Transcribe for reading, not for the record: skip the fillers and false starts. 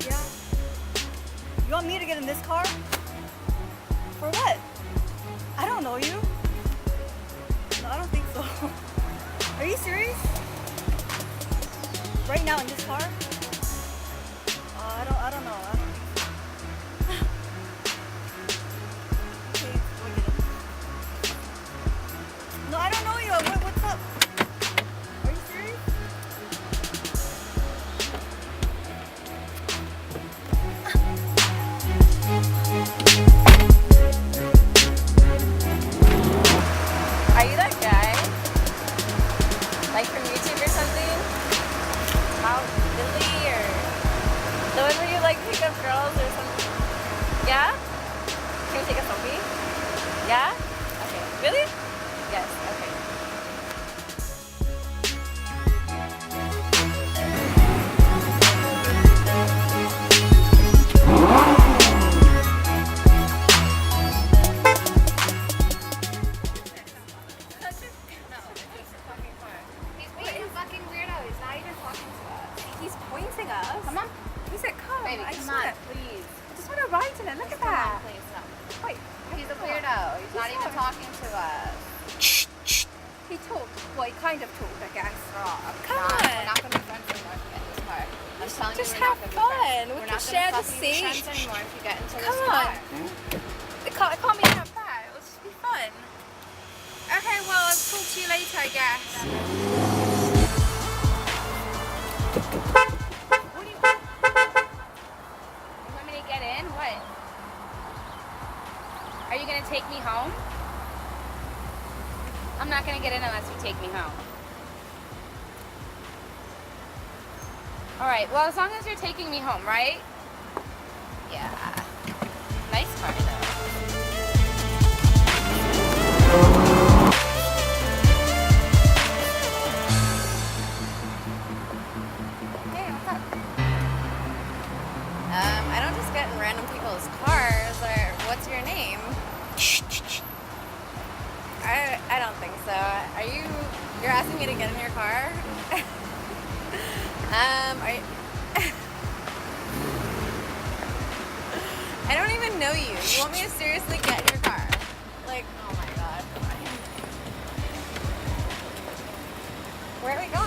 Yeah. You want me to get in this car? For what? I don't know you. No, I don't think so. Are you serious? Right now in this car? I don't know. I don't think so. Okay, we'll get in. No, I don't know you. What's up? Are you serious? Are you that guy? Like from YouTube or something? How Billy or the one where you like pick up girls or something? Yeah? Can we take a selfie? Yeah? Okay. Really? Yes. Okay. He's being a fucking weirdo. He's not even talking to us. He's pointing us. Come on. He said, "Come." Baby, I come just on, wanna, please. I just want to ride in it. Look at Come on, that. please. No. Wait. He's a weirdo. He's not even talking to us. He talked. Well, he kind of talked, I guess. Girl, Come we're on. not gonna be friends anymore if you get in this car. I'm telling Just you, we're have not gonna be fun. friends. We We're can not share gonna the fucking be seat. friends anymore if you get into Come this on. car. It can't be that bad. It'll just be fun. Okay, well, I'll talk to you later, I guess. What do you want? You want me to get in? What? Are you gonna take me home? I'm not gonna get in unless you take me home. Alright, well, as long as you're taking me home, right? Yeah. Nice car, though. Hey, what's up? I don't just get in random people's cars, or what's your name? I don't think so. You're asking me to get in your car? Are you, I don't even know you. You want me to seriously get in your car? Like, oh my god. Where are we going?